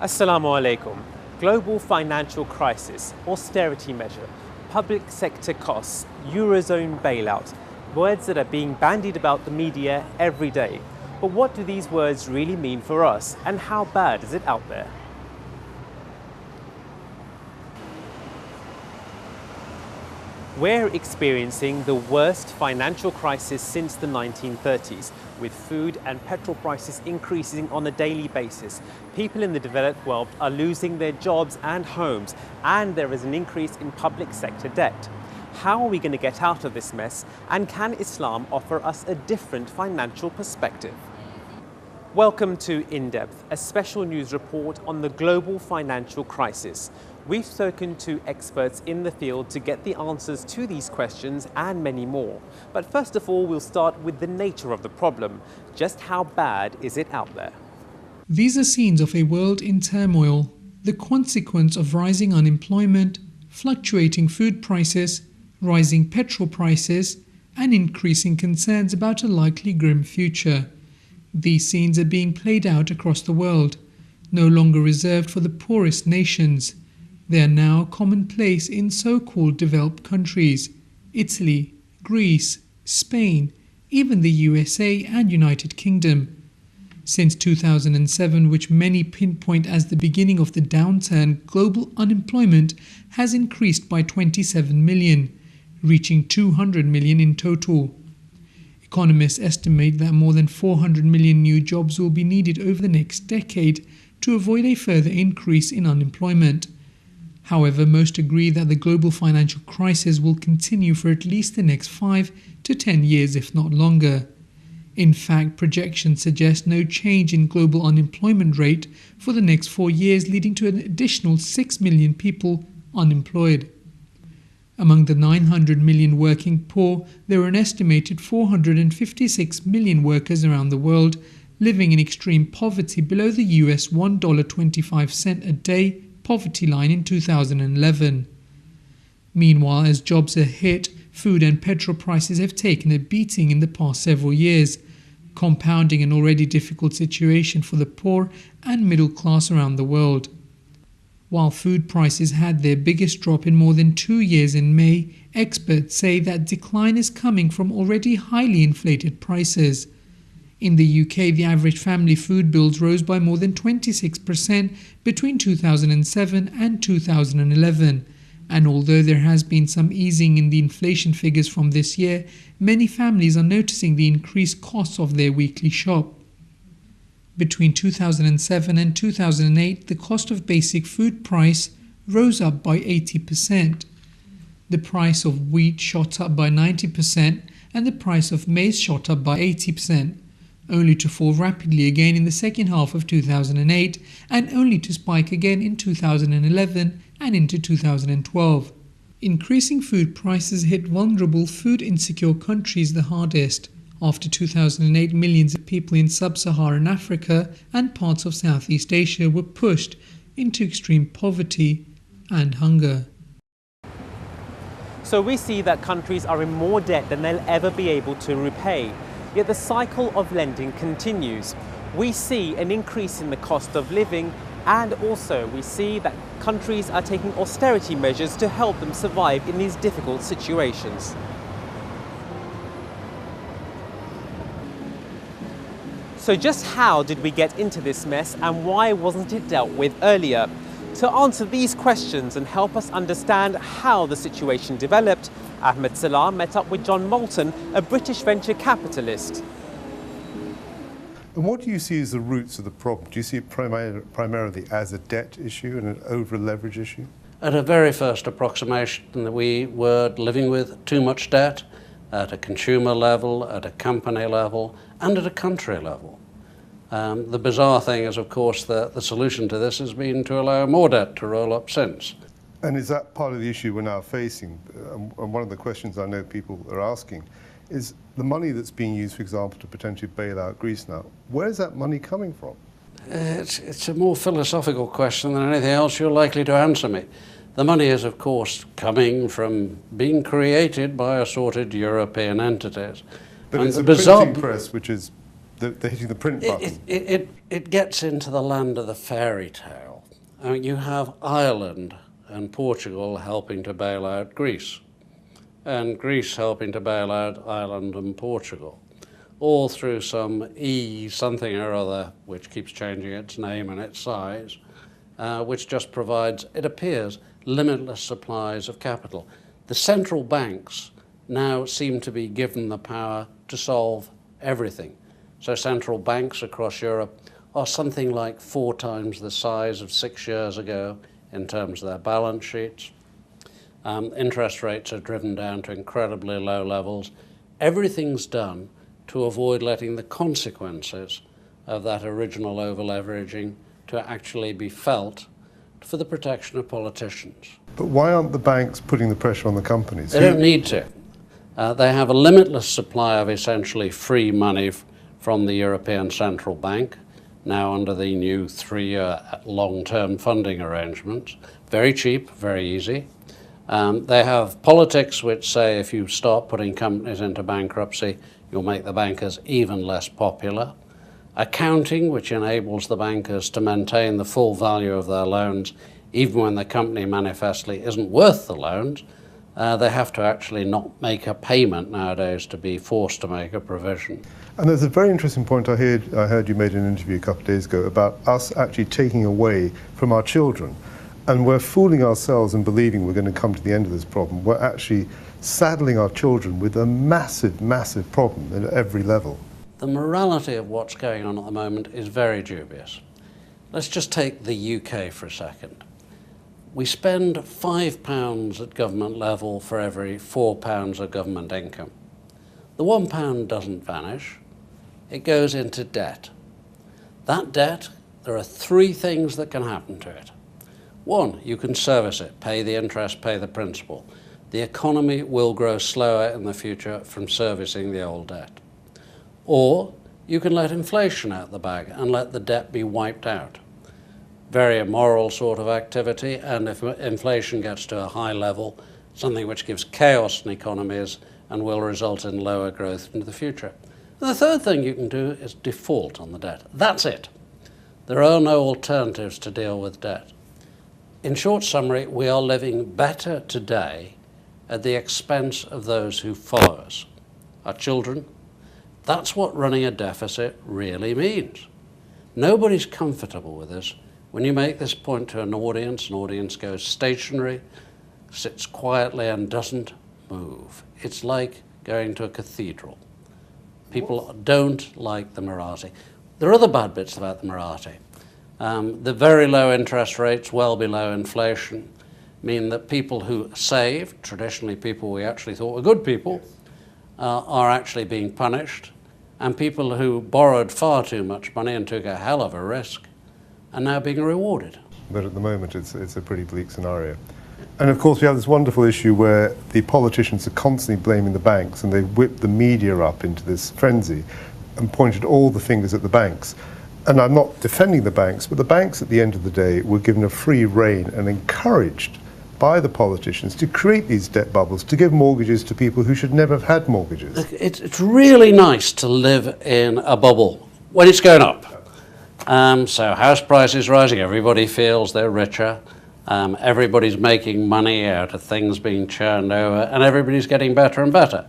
Assalamu alaikum. Global financial crisis, austerity measure, public sector costs, Eurozone bailout. Words that are being bandied about the media every day. But what do these words really mean for us, and how bad is it out there? We're experiencing the worst financial crisis since the 1930s, with food and petrol prices increasing on a daily basis. People in the developed world are losing their jobs and homes, and there is an increase in public sector debt. How are we going to get out of this mess, and can Islam offer us a different financial perspective? Welcome to In Depth, a special news report on the global financial crisis. We've spoken to experts in the field to get the answers to these questions and many more. But first of all, we'll start with the nature of the problem. Just how bad is it out there? These are scenes of a world in turmoil, the consequence of rising unemployment, fluctuating food prices, rising petrol prices, and increasing concerns about a likely grim future. These scenes are being played out across the world, no longer reserved for the poorest nations. They are now commonplace in so-called developed countries: Italy, Greece, Spain, even the USA and United Kingdom. Since 2007, which many pinpoint as the beginning of the downturn, global unemployment has increased by 27 million, reaching 200 million in total. Economists estimate that more than 400 million new jobs will be needed over the next decade to avoid a further increase in unemployment. However, most agree that the global financial crisis will continue for at least the next 5 to 10 years, if not longer. In fact, projections suggest no change in global unemployment rate for the next 4 years, leading to an additional 6 million people unemployed. Among the 900 million working poor, there are an estimated 456 million workers around the world living in extreme poverty below the US $1.25 a day poverty line in 2011. Meanwhile, as jobs are hit, food and petrol prices have taken a beating in the past several years, compounding an already difficult situation for the poor and middle class around the world. While food prices had their biggest drop in more than 2 years in May, experts say that decline is coming from already highly inflated prices. In the UK, the average family food bills rose by more than 26% between 2007 and 2011. And although there has been some easing in the inflation figures from this year, many families are noticing the increased costs of their weekly shop. Between 2007 and 2008, the cost of basic food price rose up by 80%. The price of wheat shot up by 90% and the price of maize shot up by 80%. Only to fall rapidly again in the second half of 2008 and only to spike again in 2011 and into 2012. Increasing food prices hit vulnerable, food-insecure countries the hardest. After 2008, millions of people in sub-Saharan Africa and parts of Southeast Asia were pushed into extreme poverty and hunger. So we see that countries are in more debt than they'll ever be able to repay. Yet the cycle of lending continues. We see an increase in the cost of living, and also we see that countries are taking austerity measures to help them survive in these difficult situations. So just how did we get into this mess, and why wasn't it dealt with earlier? To answer these questions and help us understand how the situation developed, Ahmed Salah met up with John Moulton, a British venture capitalist. And what do you see as the roots of the problem? Do you see it primarily as a debt issue and an over-leverage issue? At a very first approximation, that we were living with too much debt at a consumer level, at a company level, and at a country level. The bizarre thing is, of course, that the solution to this has been to allow more debt to roll up since. And is that part of the issue we're now facing? And one of the questions I know people are asking is the money that's being used, for example, to potentially bail out Greece now, where is that money coming from? It's a more philosophical question than anything else you're likely to answer me. The money is, of course, coming from being created by assorted European entities. But and it's a printing press which is they're hitting the print button. It gets into the land of the fairy tale. You have Ireland and Portugal helping to bail out Greece, and Greece helping to bail out Ireland and Portugal, all through some something or other, which keeps changing its name and its size, which just provides, it appears, limitless supplies of capital. The central banks now seem to be given the power to solve everything. So central banks across Europe are something like 4 times the size of 6 years ago in terms of their balance sheets. Interest rates are driven down to incredibly low levels. Everything's done to avoid letting the consequences of that original over-leveraging to actually be felt for the protection of politicians. But why aren't the banks putting the pressure on the companies? They don't need to. They have a limitless supply of essentially free money from the European Central Bank, now under the new 3-year long-term funding arrangements. Very cheap, very easy. They have politics which say if you start putting companies into bankruptcy, you'll make the bankers even less popular. Accounting, which enables the bankers to maintain the full value of their loans, even when the company manifestly isn't worth the loans. They have to actually not make a payment nowadays to be forced to make a provision. And there's a very interesting point I heard you made in an interview a couple of days ago about us actually taking away from our children. And we're fooling ourselves and believing we're going to come to the end of this problem. We're actually saddling our children with a massive, massive problem at every level. The morality of what's going on at the moment is very dubious. Let's just take the UK for a second. We spend £5 at government level for every £4 of government income. The £1 doesn't vanish, it goes into debt. That debt, there are 3 things that can happen to it. 1, you can service it, pay the interest, pay the principal. The economy will grow slower in the future from servicing the old debt. Or you can let inflation out the bag and let the debt be wiped out. Very immoral sort of activity, and if inflation gets to a high level, something which gives chaos in economies and will result in lower growth into the future. And the third thing you can do is default on the debt. That's it. There are no alternatives to deal with debt. In short summary, we are living better today at the expense of those who follow us, our children. That's what running a deficit really means. Nobody's comfortable with this. When you make this point to an audience goes stationary, sits quietly and doesn't move. It's like going to a cathedral. People don't like the Marathi. There are other bad bits about the Marathi. The very low interest rates, well below inflation, mean that people who save, traditionally people we actually thought were good people, are actually being punished, and people who borrowed far too much money and took a hell of a risk are now being rewarded. But at the moment it's a pretty bleak scenario. And of course we have this wonderful issue where the politicians are constantly blaming the banks, and they've whipped the media up into this frenzy and pointed all the fingers at the banks. And I'm not defending the banks, but the banks at the end of the day were given a free rein and encouraged by the politicians to create these debt bubbles, to give mortgages to people who should never have had mortgages. It's really nice to live in a bubble when it's going up. So house prices rising, everybody feels they're richer, everybody's making money out of things being churned over, and everybody's getting better and better.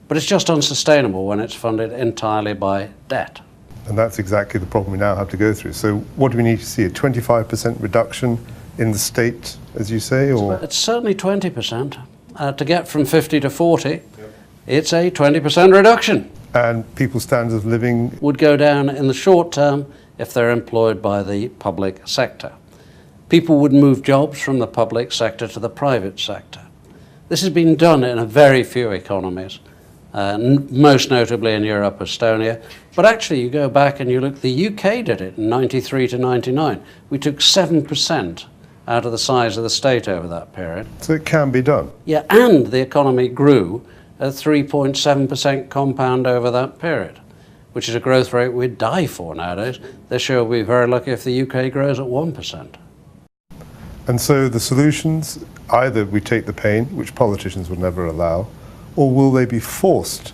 But it's just unsustainable when it's funded entirely by debt. And that's exactly the problem we now have to go through. So what do we need to see? A 25% reduction in the state, as you say? Or? It's certainly 20%. To get from 50 to 40, it's a 20% reduction. And people's standards of living would go down in the short term if they're employed by the public sector. People would move jobs from the public sector to the private sector. This has been done in a very few economies, most notably in Europe, Estonia. But actually, you go back and you look, the UK did it in 93 to 99. We took 7% out of the size of the state over that period. So it can be done. Yeah, and the economy grew at 3.7% compound over that period, which is a growth rate we'd die for nowadays. This year we'll be very lucky if the UK grows at 1%. And so the solutions, either we take the pain, which politicians would never allow, or will they be forced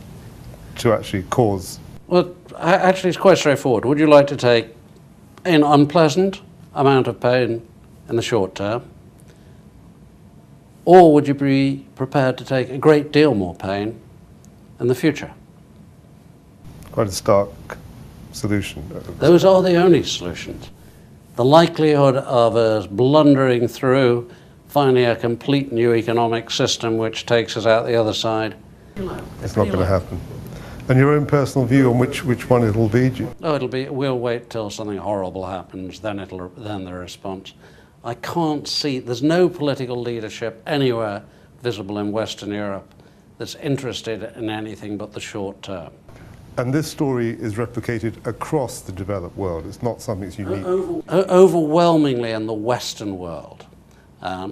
to actually cause? Well, actually it's quite straightforward. Would you like to take an unpleasant amount of pain in the short term? Or would you be prepared to take a great deal more pain in the future? Quite a stark solution. Those are the only solutions. The likelihood of us blundering through, finding a complete new economic system which takes us out the other side, It's not going to happen. And your own personal view on which one it'll be? oh, we'll wait till something horrible happens, then the response. I can't see, there's no political leadership anywhere visible in Western Europe that's interested in anything but the short term. And this story is replicated across the developed world. It's not something that's unique. Overwhelmingly in the Western world,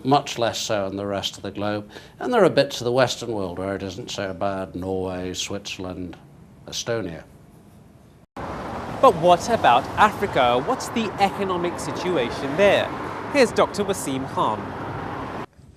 much less so in the rest of the globe. And there are bits of the Western world where it isn't so bad: Norway, Switzerland, Estonia. But what about Africa? What's the economic situation there? Here's Dr. Wasim Khan.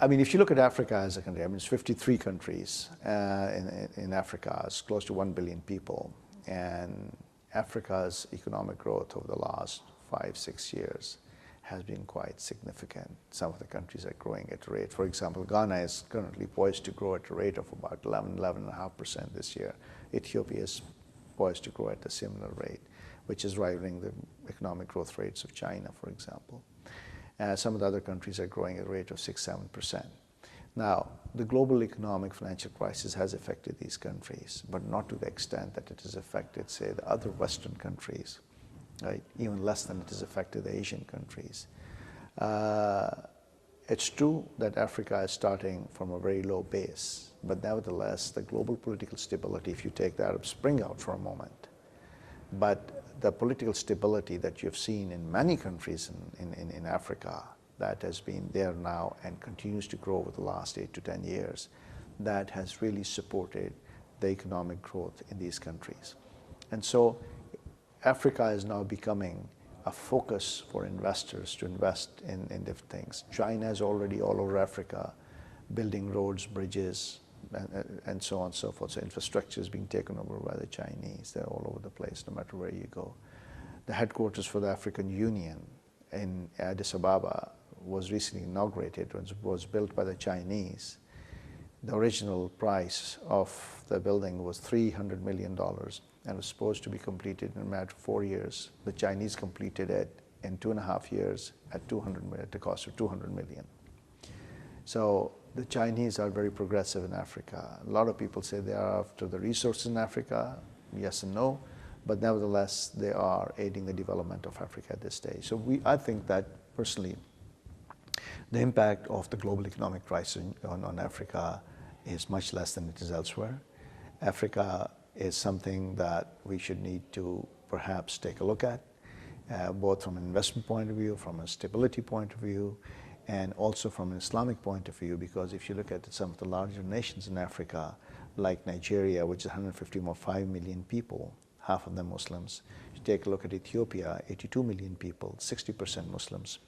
I mean, if you look at Africa as a country, I mean, it's 53 countries in Africa. It's close to 1 billion people. And Africa's economic growth over the last 5-6 years has been quite significant. Some of the countries are growing at a rate. For example, Ghana is currently poised to grow at a rate of about 11.5% this year. Ethiopia is poised to grow at a similar rate, which is rivaling the economic growth rates of China, for example. Some of the other countries are growing at a rate of 6-7%. Now, the global economic financial crisis has affected these countries, but not to the extent that it has affected, say, the other Western countries, right? Even less than it has affected the Asian countries. It's true that Africa is starting from a very low base, but nevertheless, the global political stability, if you take the Arab Spring out for a moment, but the political stability that you've seen in many countries in Africa that has been there now and continues to grow over the last 8 to 10 years, that has really supported the economic growth in these countries. And so Africa is now becoming a focus for investors to invest in different things. China is already all over Africa building roads, bridges, and so on and so forth. So infrastructure is being taken over by the Chinese. They're all over the place, no matter where you go. The headquarters for the African Union in Addis Ababa was recently inaugurated. It was built by the Chinese. The original price of the building was $300 million and was supposed to be completed in a matter of 4 years. The Chinese completed it in 2.5 years at the cost of $200 million. So the Chinese are very progressive in Africa. A lot of people say they are after the resources in Africa. Yes and no, but nevertheless, they are aiding the development of Africa at this stage. So I think that personally, the impact of the global economic crisis on Africa is much less than it is elsewhere. Africa is something that we should need to perhaps take a look at, both from an investment point of view, from a stability point of view, and also from an Islamic point of view, because if you look at some of the larger nations in Africa, like Nigeria, which is 155 million people, half of them Muslims. You take a look at Ethiopia, 82 million people, 60% Muslims.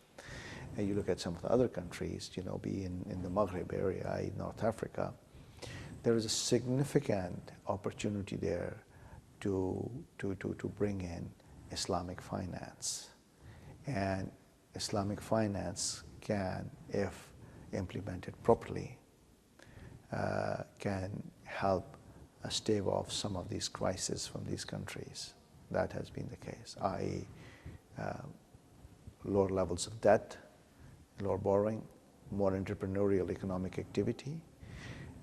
And you look at some of the other countries, be in the Maghreb area, in North Africa, there is a significant opportunity there to bring in Islamic finance. And Islamic finance can, if implemented properly, can help stave off some of these crises from these countries. That has been the case, i.e. lower levels of debt, lower borrowing, more entrepreneurial economic activity,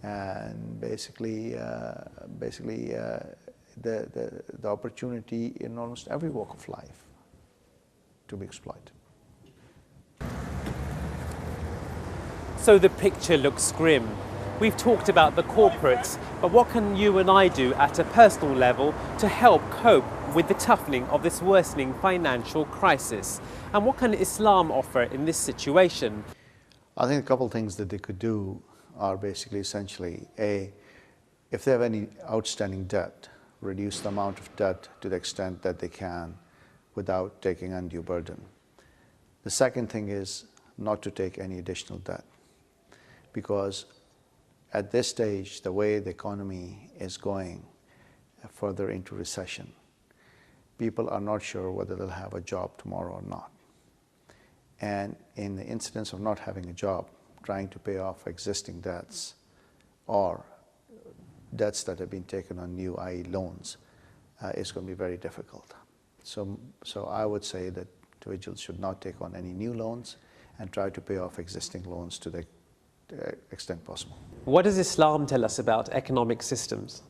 and basically the opportunity in almost every walk of life to be exploited. So the picture looks grim. We've talked about the corporates, but what can you and I do at a personal level to help cope with the toughening of this worsening financial crisis? And what can Islam offer in this situation? I think a couple of things that they could do are basically essentially, A, if they have any outstanding debt, reduce the amount of debt to the extent that they can without taking undue burden. The second thing is not to take any additional debt, because at this stage, the way the economy is going further into recession, people are not sure whether they'll have a job tomorrow or not. And in the incidence of not having a job, trying to pay off existing debts or debts that have been taken on new, i.e. loans, is going to be very difficult. So I would say that individuals should not take on any new loans and try to pay off existing loans to the extent possible. What does Islam tell us about economic systems?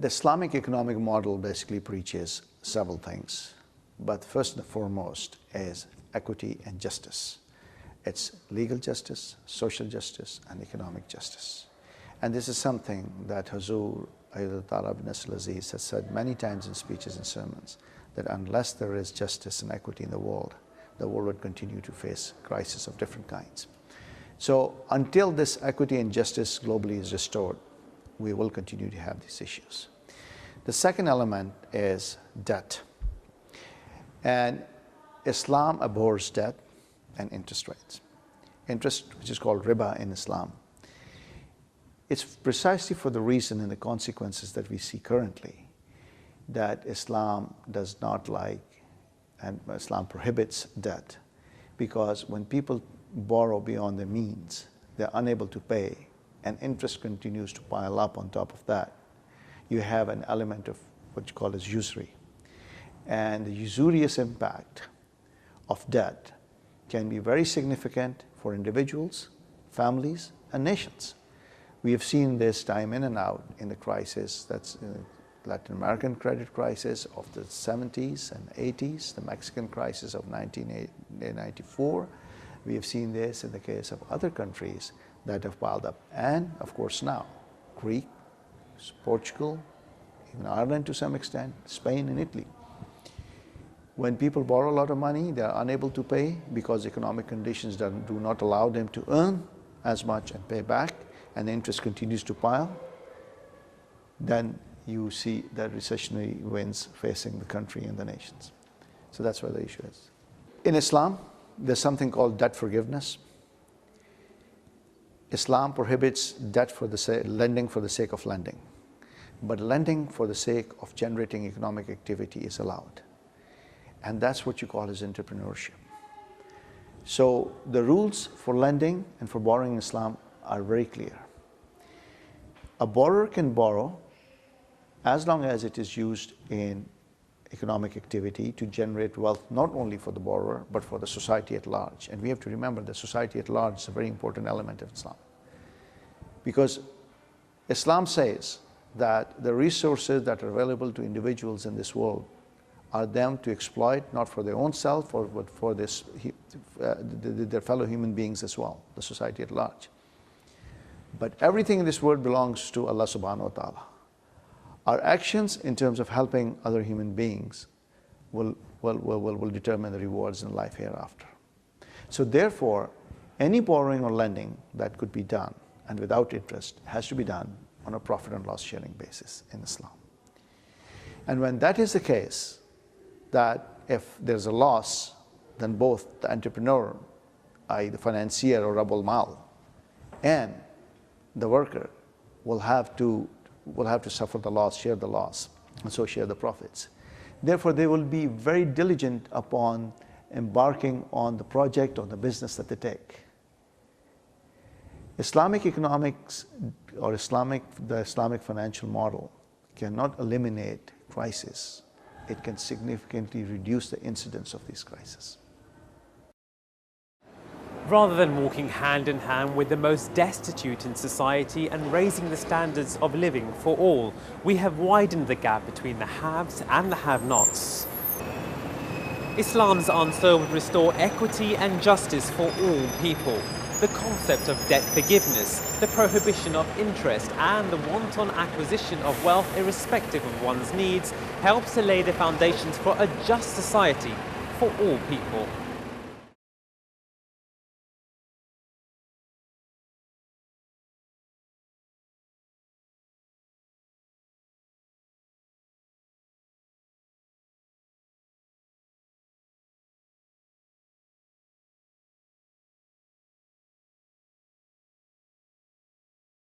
The Islamic economic model basically preaches several things, but first and foremost is equity and justice. It's legal justice, social justice, and economic justice. And this is something that Hazur Ayatollah ibn Aziz has said many times in speeches and sermons, that unless there is justice and equity in the world would continue to face crises of different kinds. So until this equity and justice globally is restored, we will continue to have these issues. The second element is debt. And Islam abhors debt and interest rates. Interest, which is called riba in Islam. It's precisely for the reason and the consequences that we see currently that Islam does not like, and Islam prohibits debt, because when people borrow beyond their means, they're unable to pay, and interest continues to pile up on top of that. You have an element of what you call as usury. And the usurious impact of debt can be very significant for individuals, families, and nations. We have seen this time in and out in the crisis, that's Latin American credit crisis of the 70s and 80s, the Mexican crisis of 1994. We have seen this in the case of other countries that have piled up. And of course now, Greece, Portugal, even Ireland to some extent, Spain and Italy. When people borrow a lot of money, they are unable to pay because economic conditions do not allow them to earn as much and pay back, and the interest continues to pile, then you see that recessionary winds facing the country and the nations. So that's where the issue is. In Islam, there's something called debt forgiveness. Islam prohibits debt for the lending for the sake of lending, but lending for the sake of generating economic activity is allowed. And that's what you call as entrepreneurship. So the rules for lending and for borrowing in Islam are very clear. A borrower can borrow as long as it is used in economic activity to generate wealth, not only for the borrower, but for the society at large. And we have to remember that society at large is a very important element of Islam. Because Islam says that the resources that are available to individuals in this world are them to exploit, not for their own self, but for their fellow human beings as well, the society at large. But everything in this world belongs to Allah subhanahu wa ta'ala. Our actions in terms of helping other human beings will determine the rewards in life hereafter. So therefore, any borrowing or lending that could be done and without interest has to be done on a profit and loss sharing basis in Islam. And when that is the case, that if there's a loss, then both the entrepreneur, i.e. the financier or Rabbul Mal, and the worker will have to suffer the loss, share the loss, and so share the profits. Therefore, they will be very diligent upon embarking on the project or the business that they take. Islamic economics or the Islamic financial model cannot eliminate crisis. It can significantly reduce the incidence of these crises. Rather than walking hand in hand with the most destitute in society and raising the standards of living for all, we have widened the gap between the haves and the have-nots. Islam's answer would restore equity and justice for all people. The concept of debt forgiveness, the prohibition of interest, and the wanton acquisition of wealth irrespective of one's needs helps to lay the foundations for a just society for all people.